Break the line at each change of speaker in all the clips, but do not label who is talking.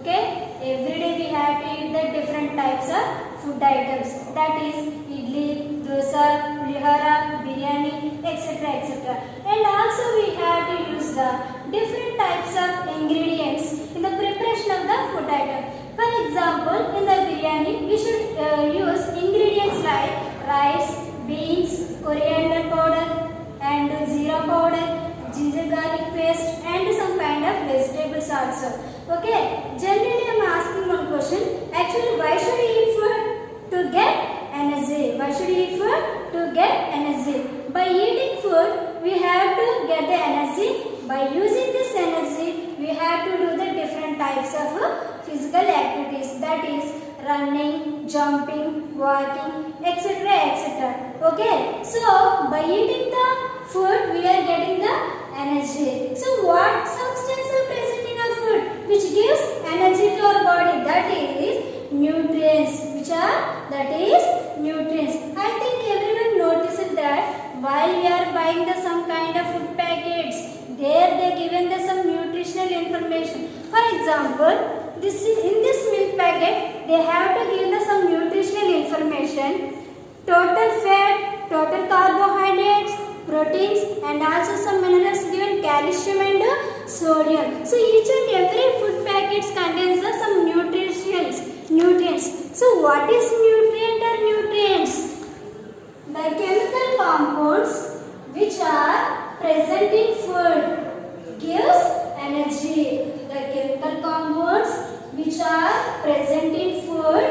Okay, every day we have to eat the different types of food items. That is idli, dosa, pulihara, biryani, etc. etc. And also we have to use the different types of ingredients in the preparation of the food item. For example, in the biryani we should use ingredients like rice, beans, coriander powder and jeera powder, ginger garlic paste and some kind of vegetables also. Okay, generally I am asking one question. Actually, why should we eat food? To get energy. Why should we eat food? To get energy. By eating food, we have to get the energy. By using this energy, we have to do the different types of physical activities. That is running, jumping, walking, etc. etc. Okay, so by eating the food, we are getting the energy. So what substance are present in our food which gives energy to our body? That is nutrients. Which are? That is nutrients. I think everyone noticed that while we are buying the some kind of food packets, there they given the some nutritional information. For example, in this milk packet they have to give the some nutritional information. Total fat, total carbohydrates, proteins and also some minerals given calcium and sodium. So each and every food packets contains some nutrients. So what is nutrient or nutrients? The chemical compounds which are present in food gives energy. The chemical compounds which are present in food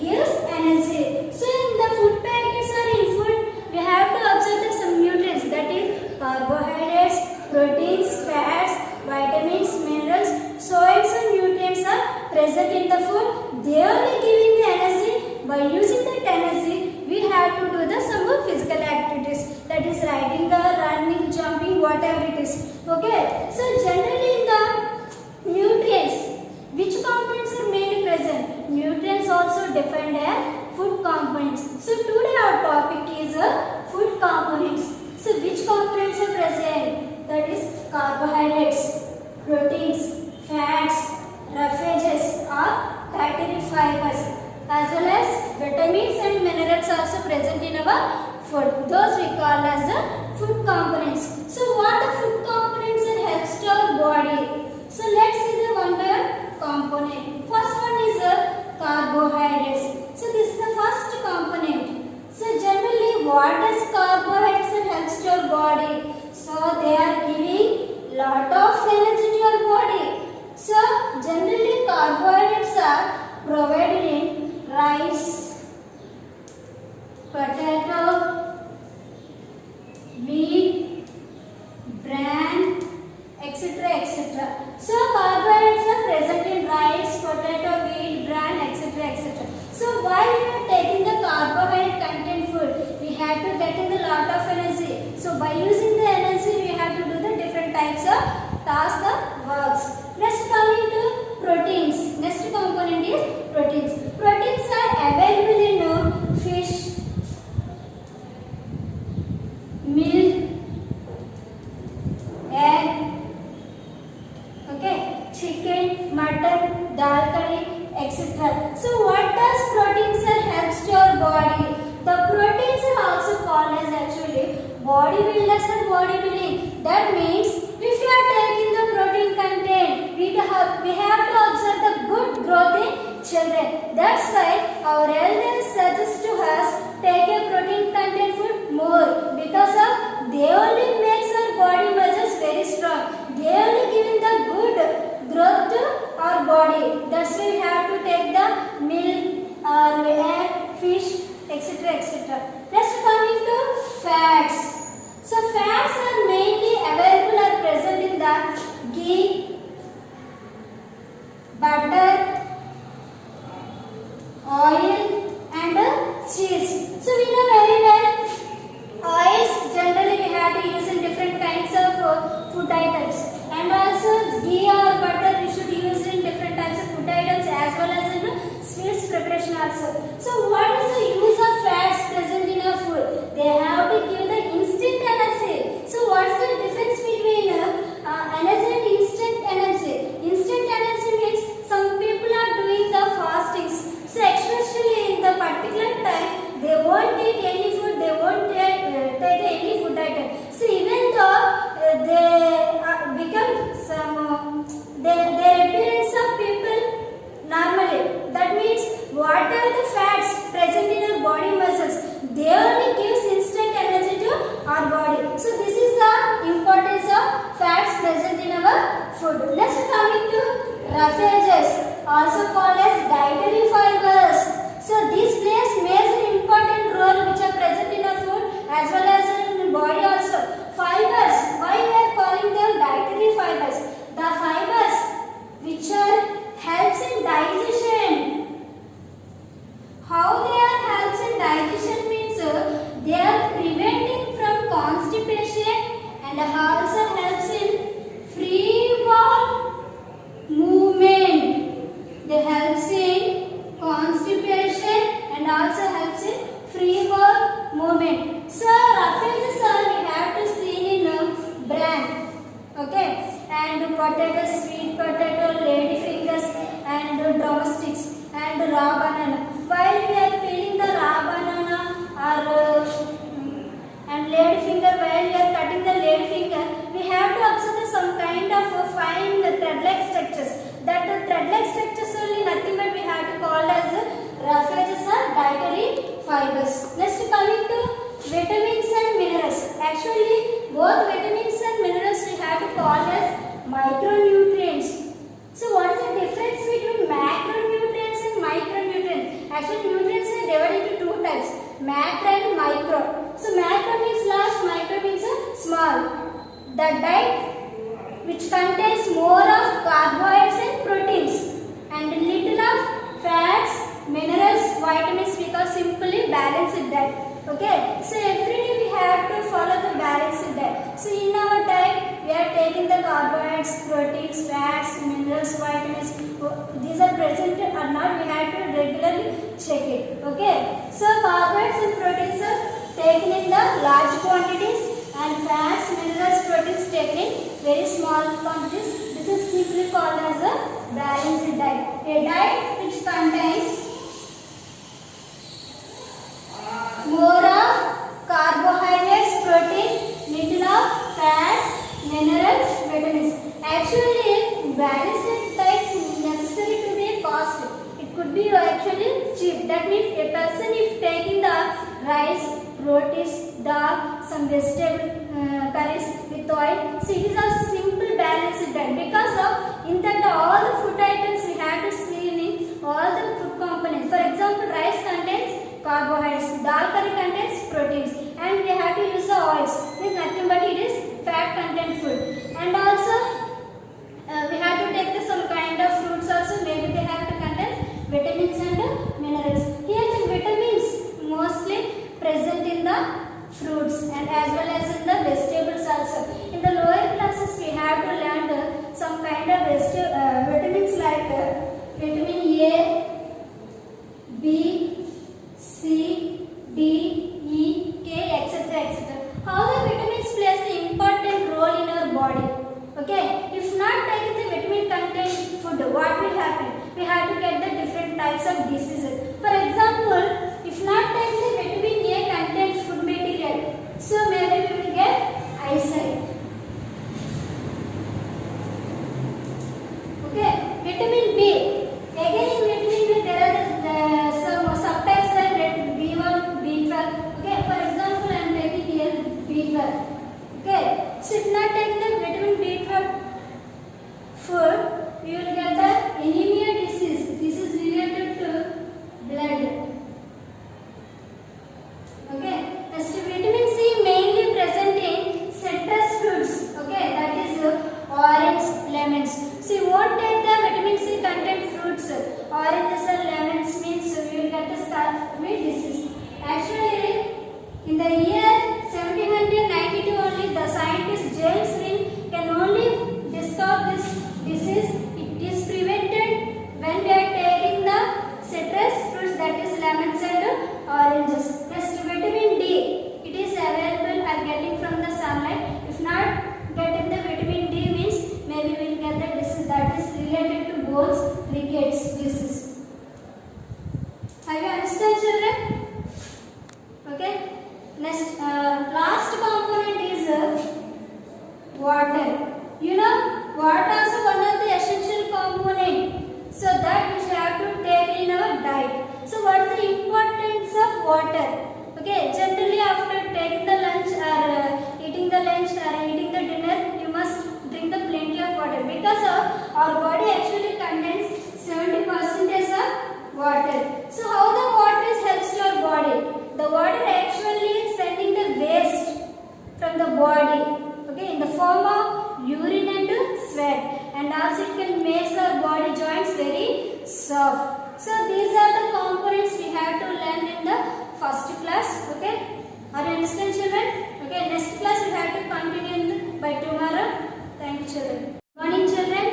gives energy. So in the food packets or in food, we have to observe some nutrients, that is carbohydrates, proteins, fats, vitamins, minerals. So and some nutrients are present in the food. They are giving the energy. By using that energy, we have to do the some physical activities. That is riding the running, jumping, whatever it is. Okay. So generally in the nutrients, which components are mainly present? Nutrients also defined as food components. So today our topic is food components. So which components are present? That is carbohydrates, proteins, fats, roughages or fatty fibers, as well as vitamins and minerals also present in our food. Those we call as the food components. So what the food components and helps to our body? So let's see the one by component. First one is carbohydrates. So this is the first component. So generally what does carbohydrates and helps to your body? So they are giving lot of energy to your body. So generally carbohydrates are provided in rice, potato, wheat, bran, etc. etc. So carbohydrates are present in rice, potato, wheat, bran, etc. etc. So while we are taking the carbohydrate content food, we have to get in a lot of energy. So by using the energy, we have to do the different types of tasks or works. Next coming to proteins. Next component is proteins. Proteins are available in fish, milk, egg, okay, chicken, mutton, dal curry, etc. So what does proteins helps to your body? The proteins are also called as actually bodybuilders and bodybuilding. That means if you are taking the protein content, we have to observe the good growth in children. That's why our elders suggest to us take a protein content food more, because of they only makes our body muscles very strong. They only giving the good growth to our body. That's why we have to take the milk or egg, fish, etc. etc. Next coming to fats. So fats are mainly available or present in the ghee, butter, oil and cheese. So we know very well oils generally we have to use in different kinds of food items, and also ghee or butter we should use in different types of food items as well as in sweets preparation also. coming to roughages, also called as dietary fibers. So these plays major important role which are present in a food as well as in the body also. Fibers, why we are calling them dietary fibers? The fibers which are helps in digestion. How they are helps in digestion means they are preventing from constipation and also helps in free bowel movement. They helps in constipation and also helps in free bowel movement. So roughages are we have to see in bran, okay, and potato, sweet potato, lady fingers, and drumsticks, and raw banana. While we are peeling the raw banana or and lady finger, while we are cutting the lady finger, we have to observe some kind of fine thread-like structures. That thread-like structures only nothing but we have to call as roughages or dietary fibers. Next coming to vitamins and minerals. Actually both vitamins and minerals we have to call as micronutrients. So what is the difference between macronutrients and micronutrients? Actually nutrients are divided into two types, macro and micro. So macro means large, micro means small. The diet which contains more of carbohydrates and proteins and little of fats, minerals, vitamins, we call simply balanced diet. Okay, so every day we have to follow the balanced diet. So in our diet we are taking the carbohydrates, proteins, fats, minerals, vitamins. These are present or not, we have to regularly check it. Okay, so carbohydrates and proteins are taken in the large quantities and fats, minerals, proteins taken in very small quantities. This is simply called as a balanced diet. A diet which contains more of carbohydrates, protein, little of fats, minerals, vitamins. Actually, balanced diet is necessary to be cost. It could be actually cheap. That means a person if taking the rice, rotis, dal, some vegetable curries with oil. So it is also simple balanced diet because of in that all the food items we have to see in all the food components. For example, rice contains carbohydrates, dal curry contains proteins, and we have to use the oils. It is nothing but it is fat content food. And also we have to take some kind of fruits also. Maybe they have to contain vitamins and minerals. Here the vitamins mostly present in the fruits and as well as in the vegetables also. In the lower classes we have to learn some kind of vitamins like vitamin A, B, C, D, E, K, etc. etc. How the vitamins plays an important role in our body. Okay, if not taking the vitamin content food, what will happen? We have to get the different types of diseases. For example, if not taking the vitamin A content food material, so maybe we will get eyesight. Okay, vitamin B. Again in vitamin B there are some subtypes like B1, B12. Okay, for example I am taking here B12. Okay, so if not taking the vitamin B12 food, we will get the anemia disease. This is related to blood. Okay, next vitamin C mainly present in citrus fruits. Okay, that is orange, lemons. So you won't take the vitamin C content fruits. Oranges or lemons means we will get the starving disease. Actually, in the year 1792 only, the scientist James Lind can only discover this disease. It is prevented when we are taking the citrus fruits, that is lemons and oranges. Next, vitamin D. It is available and getting from the sunlight. If not getting the vitamin D means maybe we will get the disease that is related to bones, rickets disease. Have you understand, children? Okay. Next, last component is water. You know, water is one of the essential component. So that we have to take in our diet. So what is the importance of water? Okay, generally after taking the lunch or eating the lunch or eating the dinner, you must drink the plenty of water because our soft. So these are the components we have to learn in the first class. Okay, are you understand, children? Okay, next class we have to continue by tomorrow. Thank you, children. Morning, children.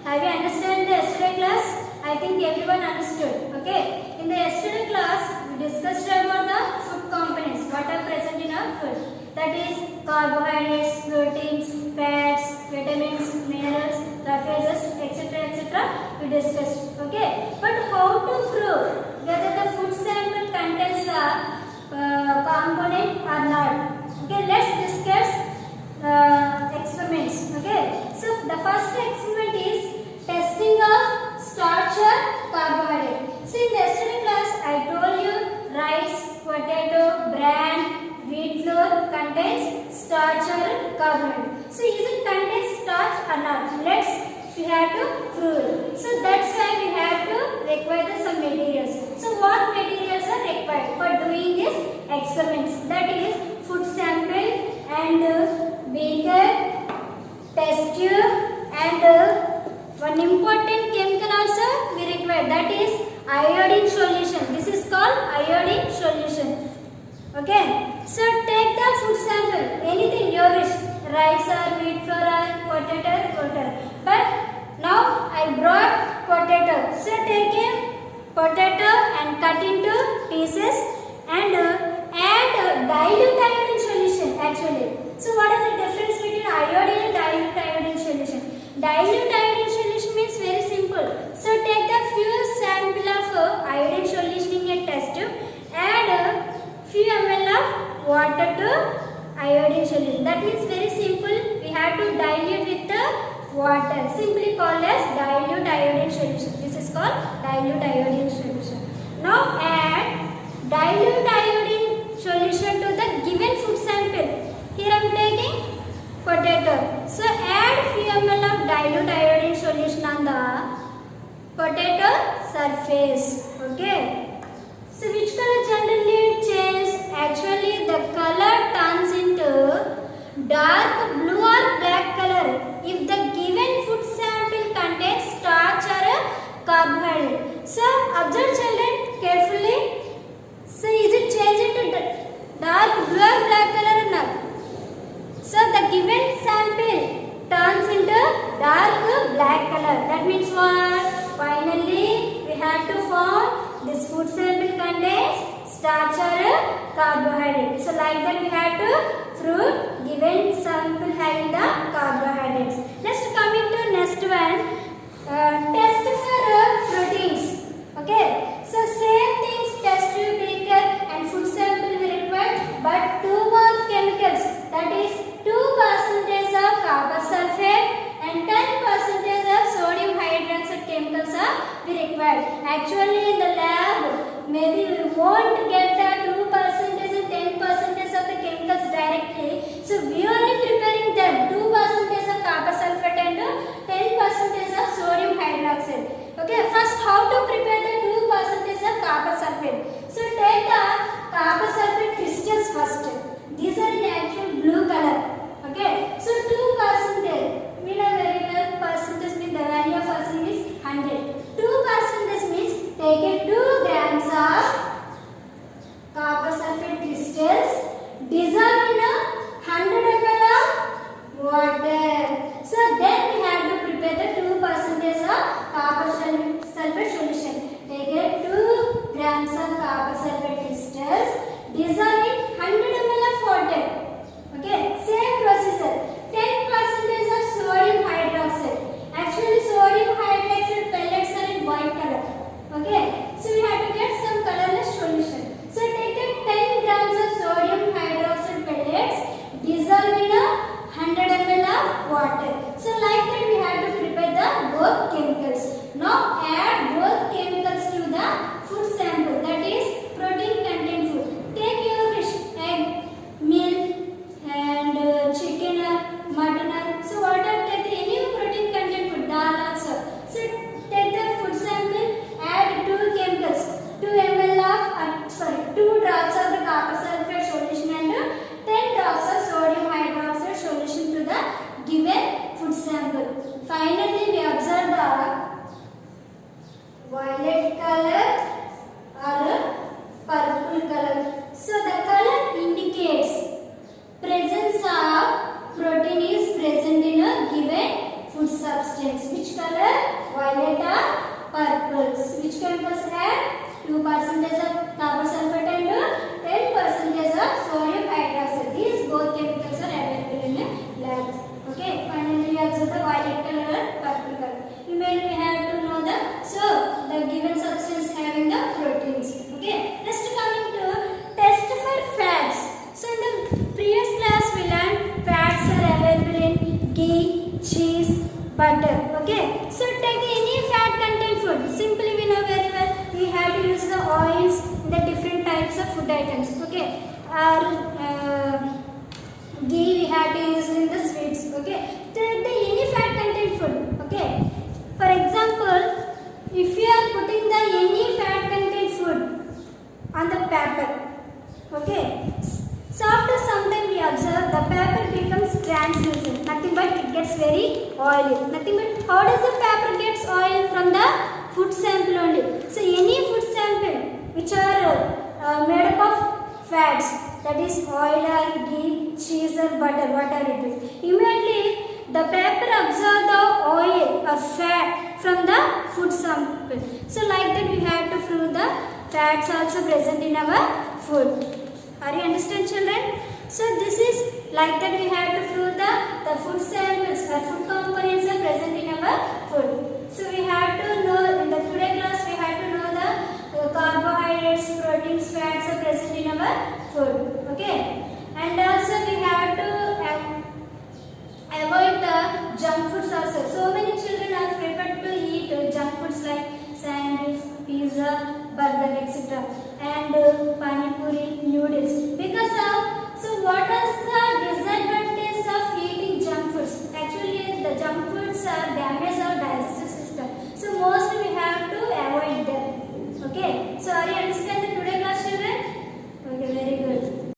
Have you understand the yesterday class? I think everyone understood. Okay, in the yesterday class we discussed about the food components what are present in our food. That is carbohydrates, proteins, fats, vitamins, minerals, rough phases, etc. We discussed. Okay, but how to prove whether the food sample contains a component or not? Okay, let's discuss experiments. Okay, so the first experiment is testing of starch or carbohydrate. So in the yesterday class I told you rice, potato, bran, wheat flour contains starch or carbohydrate. So is it contains starch or not? We have to prove it. So that's why we have to require some materials. So what materials are required for doing these experiments? That is food sample and beaker, test tube, and one important chemical also we require, that is iodine solution. This is called iodine solution. Okay, so take the food sample, anything you wish, rice or wheat flour or potato, whatever. But now I brought potato. So take a potato and cut into pieces and add dilute iodine solution actually. So what is the difference between iodine and dilute iodine solution? Dilute iodine solution means very simple. So take the few sample of iodine solution in a test tube, add few ml of water to iodine solution. That means very simple. We have to dilute with the water. Simply called as dilute iodine solution. This is called dilute iodine solution. Now add dilute iodine solution to the given food sample. Here I am taking potato. So add few ml of dilute iodine solution on the potato surface. Okay. So which color generally changes? Actually the color turns into dark blue or black color if the given food sample contains starch or carbohydrate. So observe children carefully. So is it changed to dark blue or black color or not? So the given sample turns into dark black color. That means what? Finally we have to form this food sample contains starch or carbohydrate. So like that we have to prove given sample having the carbohydrates. Next coming to next one, test for proteins. Okay, so same things, test tube, beaker and food sample we require, but two more chemicals, that is 2% of copper sulfate and 10% of sodium hydroxide chemicals are we required. Actually in the lab maybe we won't get the 2% and 10% of the chemicals directly. So we only preparing them 2% of copper sulfate and 10% of sodium hydroxide. Okay, first how to prepare the 2% of copper sulfate. So take the copper sulfate crystals first. These are in actual blue color. Okay, so 2%, we know very well percentage means the value of percent is 100. 2% means take 2 grams of copper sulfate crystals, dissolve in 100 ml of water. So then we have to prepare the 2% violet color or purple color. So the color indicates presence of protein is present in a given food substance. Which color? Violet or purple. Which chemicals have 2% of carbon sulfate and 10% of sodium hydroxide. These both chemicals are available in a lab. Okay. Finally, we observe the violet color and purple color. Immediately we have to know the given substance having the proteins. Okay. Next coming to test for fats. So in the previous class we learned fats are available in ghee, cheese, butter. Okay. So take any fat content food. Simply we know very well we have to use the oils in the different types of food items. Okay. Ghee we have to use in the sweets. Okay. Take the any fat content food. Okay. For example, if you are putting the any fat content food on the paper, okay, so after some time we observe the paper becomes translucent, nothing but it gets very oily. Nothing but how does the paper gets oil? From the food sample only. So any food sample which are made up of fats, that is oil or ghee, cheese or butter, whatever it is, immediately the paper absorb the oil or fat from the food sample. So like that we have to prove the fats also present in our food. Are you understand, children? So this is like that we have to prove the food samples or food components are present in our food. So we have to know in the today class we have to know the carbohydrates, proteins, fats are present in our food. Okay. And also we have to avoid the junk foods also. So many children are prepared to eat junk foods like sandwich, pizza, burger, etc. and pani puri, noodles. Because of, so what is the disadvantage of eating junk foods? Actually the junk foods are damage our digestive system. So mostly we have to avoid them. Okay. So are you understand?